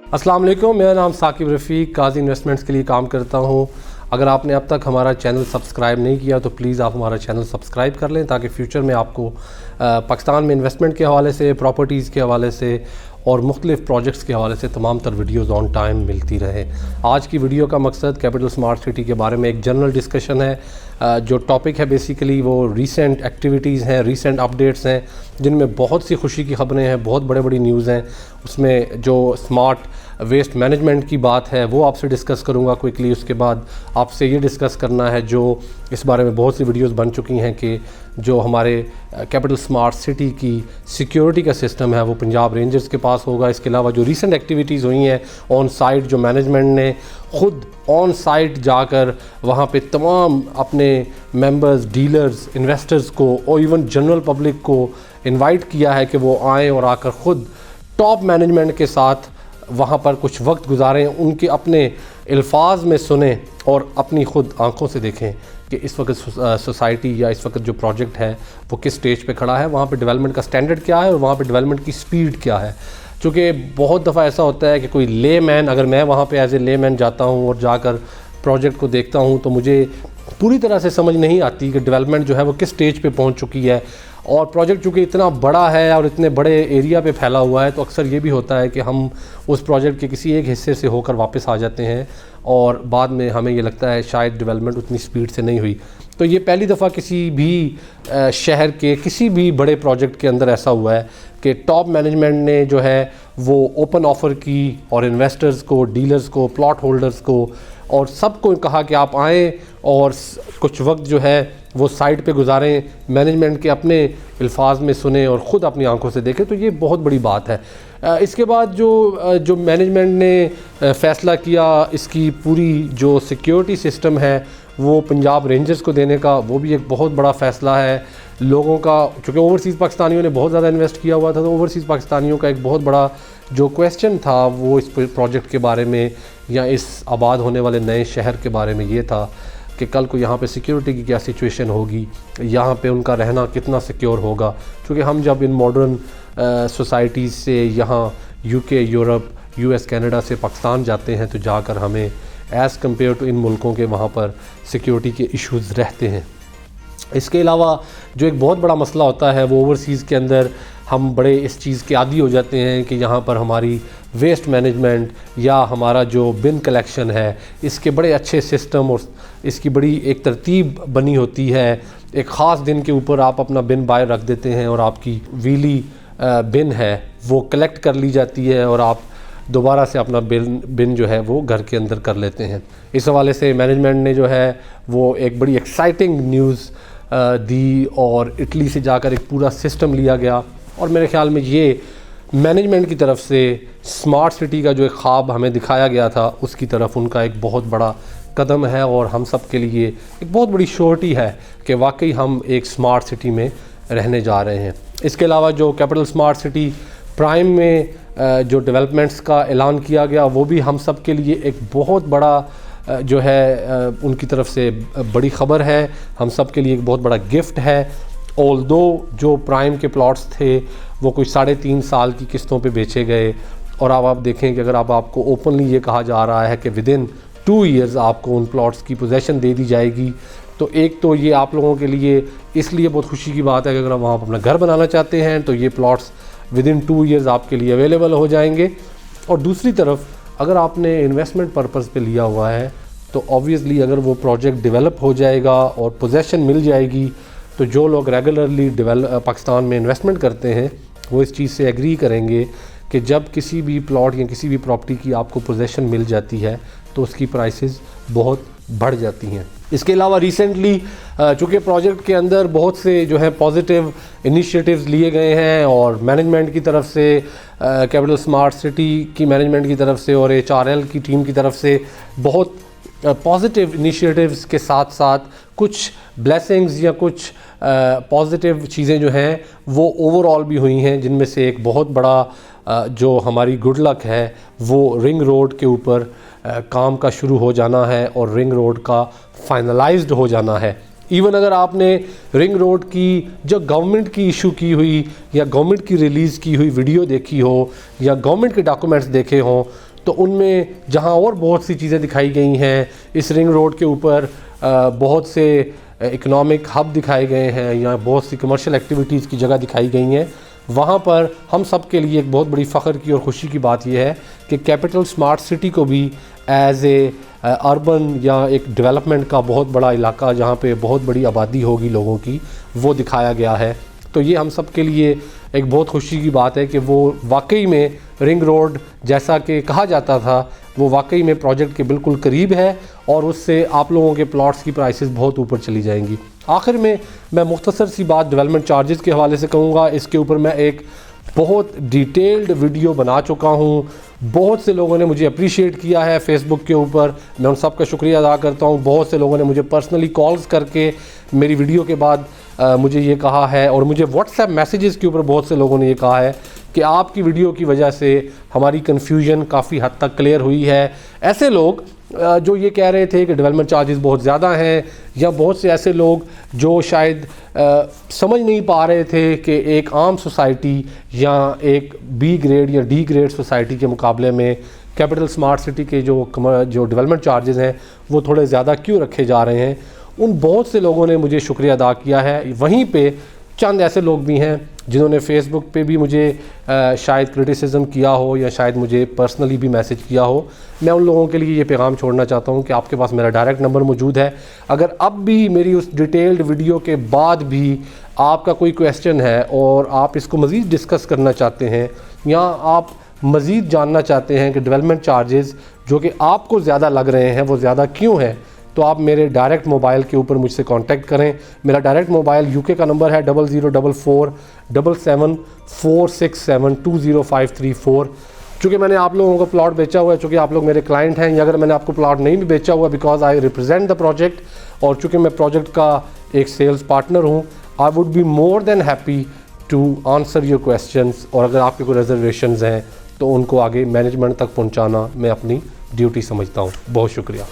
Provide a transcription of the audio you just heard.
अस्सलाम वालेकुम, मेरा नाम साकिब रफ़ीक काजी इन्वेस्टमेंट्स के लिए काम करता हूँ। अगर आपने अब तक हमारा चैनल सब्सक्राइब नहीं किया तो प्लीज़ आप हमारा चैनल सब्सक्राइब कर लें ताकि फ्यूचर में आपको पाकिस्तान में इन्वेस्टमेंट के हवाले से, प्रॉपर्टीज़ के हवाले से और मुख्तलिफ़ प्रोजेक्ट्स के हवाले से तमाम तर वीडियोज़ ऑन टाइम मिलती रहे। आज की वीडियो का मकसद कैपिटल स्मार्ट सिटी के बारे में एक जनरल डिस्कशन है। जो टॉपिक है बेसिकली वो रीसेंट एक्टिविटीज़ हैं, रीसेंट अपडेट्स हैं जिनमें बहुत सी खुशी की ख़बरें हैं, बहुत बड़ी न्यूज़ हैं। उसमें जो स्मार्ट वेस्ट मैनेजमेंट की बात है वो आपसे डिस्कस करूंगा क्विकली। उसके बाद आपसे ये डिस्कस करना है जो इस बारे में बहुत सी वीडियोस बन चुकी हैं कि जो हमारे कैपिटल स्मार्ट सिटी की सिक्योरिटी का सिस्टम है वो पंजाब रेंजर्स के पास होगा। इसके अलावा जो रीसेंट एक्टिविटीज़ हुई हैं ऑन साइट, जो मैनेजमेंट ने ख़ुद ऑन साइट जाकर वहाँ पे तमाम अपने मेंबर्स, डीलर्स, इन्वेस्टर्स को और इवन जनरल पब्लिक को इनवाइट किया है कि वो आएँ और आकर ख़ुद टॉप मैनेजमेंट के साथ वहाँ पर कुछ वक्त गुजारें, उनके अपने अल्फाज में सुने और अपनी ख़ुद आंखों से देखें कि इस वक्त सोसाइटी या इस वक्त जो प्रोजेक्ट है वो किस स्टेज पे खड़ा है, वहाँ पे डेवलपमेंट का स्टैंडर्ड क्या है और वहाँ पे डेवलपमेंट की स्पीड क्या है। चूँकि बहुत दफ़ा ऐसा होता है कि कोई ले मैन, अगर मैं वहाँ पे एज ए ले मैन जाता हूँ और जाकर प्रोजेक्ट को देखता हूँ तो मुझे पूरी तरह से समझ नहीं आती कि डेवलपमेंट जो है वो किस स्टेज पे पहुँच चुकी है। और प्रोजेक्ट चूँकि इतना बड़ा है और इतने बड़े एरिया पे फैला हुआ है तो अक्सर ये भी होता है कि हम उस प्रोजेक्ट के किसी एक हिस्से से होकर वापस आ जाते हैं और बाद में हमें ये लगता है शायद डेवलपमेंट उतनी स्पीड से नहीं हुई। तो ये पहली दफ़ा किसी भी शहर के किसी भी बड़े प्रोजेक्ट के अंदर ऐसा हुआ है कि टॉप मैनेजमेंट ने जो है वो ओपन ऑफ़र की और इन्वेस्टर्स को, डीलर्स को, प्लॉट होल्डर्स को और सबको कहा कि आप आएँ और कुछ वक्त जो है वो साइट पे गुजारें, मैनेजमेंट के अपने अल्फाज में सुने और ख़ुद अपनी आंखों से देखें। तो ये बहुत बड़ी बात है। इसके बाद जो मैनेजमेंट ने फ़ैसला किया इसकी पूरी जो सिक्योरिटी सिस्टम है वो पंजाब रेंजर्स को देने का, वो भी एक बहुत बड़ा फ़ैसला है लोगों का। चूँकि ओवरसीज़ पाकिस्तानियों ने बहुत ज़्यादा इन्वेस्ट किया हुआ था तो ओवरसीज़ पाकिस्तानियों का एक बहुत बड़ा जो क्वेश्चन था वो इस प्रोजेक्ट के बारे में या इस आबाद होने वाले नए शहर के बारे में ये था कि कल को यहाँ पे सिक्योरिटी की क्या सिचुएशन होगी, यहाँ पे उनका रहना कितना सिक्योर होगा। क्योंकि हम जब इन मॉडर्न सोसाइटीज़ से यहाँ यूके, यूरोप, यूएस, कनाडा से पाकिस्तान जाते हैं तो जाकर हमें एज़ कम्पेयर टू इन मुल्कों के वहाँ पर सिक्योरिटी के इश्यूज़ रहते हैं। इसके अलावा जो एक बहुत बड़ा मसला होता है वो ओवरसीज़ के अंदर हम बड़े इस चीज़ के आदी हो जाते हैं कि यहाँ पर हमारी वेस्ट मैनेजमेंट या हमारा जो बिन कलेक्शन है इसके बड़े अच्छे सिस्टम और इसकी बड़ी एक तरतीब बनी होती है। एक ख़ास दिन के ऊपर आप अपना बिन बाहर रख देते हैं और आपकी व्हीली बिन है वो कलेक्ट कर ली जाती है और आप दोबारा से अपना बिन जो है वो घर के अंदर कर लेते हैं। इस हवाले से मैनेजमेंट ने जो है वो एक बड़ी एक्साइटिंग न्यूज़ दी और इटली से जाकर एक पूरा सिस्टम लिया गया और मेरे ख्याल में ये मैनेजमेंट की तरफ से स्मार्ट सिटी का जो एक ख्वाब हमें दिखाया गया था उसकी तरफ उनका एक बहुत बड़ा कदम है और हम सब के लिए एक बहुत बड़ी श्योरिटी है कि वाकई हम एक स्मार्ट सिटी में रहने जा रहे हैं। इसके अलावा जो कैपिटल स्मार्ट सिटी प्राइम में जो डेवलपमेंट्स का ऐलान किया गया वो भी हम सब के लिए एक बहुत बड़ा जो है उनकी तरफ से बड़ी ख़बर है, हम सब के लिए एक बहुत बड़ा गिफ्ट है। ऑल्दो जो प्राइम के प्लॉट्स थे वो कोई 3.5 साल की किस्तों पे बेचे गए और अब आप देखें कि अगर आपको ओपनली ये कहा जा रहा है कि विदिन 2 ईयर्स आपको उन प्लॉट्स की पोजेसन दे दी जाएगी तो एक तो ये आप लोगों के लिए इसलिए बहुत खुशी की बात है कि अगर आप वहाँ अपना घर बनाना चाहते हैं तो ये प्लॉट्स विदिन 2 ईयर्स आपके लिए अवेलेबल हो जाएंगे। और दूसरी तरफ अगर आपने इन्वेस्टमेंट पर्पज़ पे लिया हुआ है तो ऑब्वियसली अगर वो प्रोजेक्ट डेवलप हो जाएगा और पोजेसन मिल जाएगी तो जो लोग रेगुलरली पाकिस्तान में इन्वेस्टमेंट करते हैं वो इस चीज़ से एग्री करेंगे कि जब किसी भी प्लॉट या किसी भी प्रॉपर्टी की आपको पोजेसन मिल जाती है तो उसकी प्राइसेस बहुत बढ़ जाती हैं। इसके अलावा रिसेंटली चूँकि प्रोजेक्ट के अंदर बहुत से जो है पॉजिटिव इनिशिएटिव्स लिए गए हैं और मैनेजमेंट की तरफ से, कैपिटल स्मार्ट सिटी की मैनेजमेंट की तरफ से और HRL की टीम की तरफ से बहुत पॉजिटिव इनिशिएटिव्स के साथ साथ कुछ ब्लेसिंग्स या कुछ पॉजिटिव चीज़ें जो हैं वो ओवरऑल भी हुई हैं, जिनमें से एक बहुत बड़ा जो हमारी गुड लक है वो रिंग रोड के ऊपर काम का शुरू हो जाना है और रिंग रोड का फाइनलाइज्ड हो जाना है। इवन अगर आपने रिंग रोड की जो गवर्नमेंट की इशू की हुई या गवर्नमेंट की रिलीज़ की हुई वीडियो देखी हो या गवर्नमेंट के डॉक्यूमेंट्स देखे हों तो उनमें जहां और बहुत सी चीज़ें दिखाई गई हैं, इस रिंग रोड के ऊपर बहुत से इकोनॉमिक हब दिखाए गए हैं या बहुत सी कमर्शियल एक्टिविटीज़ की जगह दिखाई गई हैं, वहाँ पर हम सब के लिए एक बहुत बड़ी फ़ख्र की और ख़ुशी की बात यह है कि कैपिटल स्मार्ट सिटी को भी एज ए अर्बन या एक डेवलपमेंट का बहुत बड़ा इलाका जहाँ पे बहुत बड़ी आबादी होगी लोगों की, वो दिखाया गया है। तो ये हम सब के लिए एक बहुत खुशी की बात है कि वो वाकई में रिंग रोड जैसा कि कहा जाता था वो वाकई में प्रोजेक्ट के बिल्कुल करीब है और उससे आप लोगों के प्लॉट्स की प्राइसेस बहुत ऊपर चली जाएंगी। आखिर में मैं मुख्तसर सी बात डेवलपमेंट चार्जेस के हवाले से कहूँगा। इसके ऊपर मैं एक बहुत डिटेल्ड वीडियो बना चुका हूँ। बहुत से लोगों ने मुझे अप्रिशिएट किया है फेसबुक के ऊपर, मैं उन सब का शुक्रिया अदा करता हूँ। बहुत से लोगों ने मुझे पर्सनली कॉल्स करके मेरी वीडियो के बाद मुझे ये कहा है और मुझे व्हाट्सएप मैसेजेस के ऊपर बहुत से लोगों ने ये कहा है कि आपकी वीडियो की वजह से हमारी कन्फ्यूजन काफ़ी हद तक क्लियर हुई है। ऐसे लोग जो ये कह रहे थे कि डेवलपमेंट चार्जेस बहुत ज़्यादा हैं, या बहुत से ऐसे लोग जो शायद समझ नहीं पा रहे थे कि एक आम सोसाइटी या एक बी ग्रेड या डी ग्रेड सोसाइटी के मुकाबले में कैपिटल स्मार्ट सिटी के जो डेवलपमेंट चार्जेस हैं वो थोड़े ज़्यादा क्यों रखे जा रहे हैं, उन बहुत से लोगों ने मुझे शुक्रिया अदा किया है। वहीं पे चंद ऐसे लोग भी हैं जिन्होंने फेसबुक पे भी मुझे शायद क्रिटिसिज्म किया हो या शायद मुझे पर्सनली भी मैसेज किया हो। मैं उन लोगों के लिए ये पैगाम छोड़ना चाहता हूँ कि आपके पास मेरा डायरेक्ट नंबर मौजूद है। अगर अब भी मेरी उस डिटेल्ड वीडियो के बाद भी आपका कोई क्वेश्चन है और आप इसको मज़ीद डिस्कस करना चाहते हैं या आप मज़ीद जानना चाहते हैं कि डेवलपमेंट चार्जेस जो कि आपको ज़्यादा लग रहे हैं वो ज़्यादा क्यों है, तो आप मेरे डायरेक्ट मोबाइल के ऊपर मुझसे कांटेक्ट करें। मेरा डायरेक्ट मोबाइल यूके का नंबर है 00447746720534। चूँकि मैंने आप लोगों को प्लॉट बेचा हुआ है, चूँकि आप लोग मेरे क्लाइंट हैं, या अगर मैंने आपको प्लॉट नहीं भी बेचा हुआ because I represent the project, और चूँकि मैं प्रोजेक्ट का एक सेल्स पार्टनर हूँ, I would be more than happy to answer your questions. और अगर आपके कोई रिजर्वेशंस हैं तो उनको आगे मैनेजमेंट तक पहुँचाना मैं अपनी ड्यूटी समझता हूँ। बहुत शुक्रिया।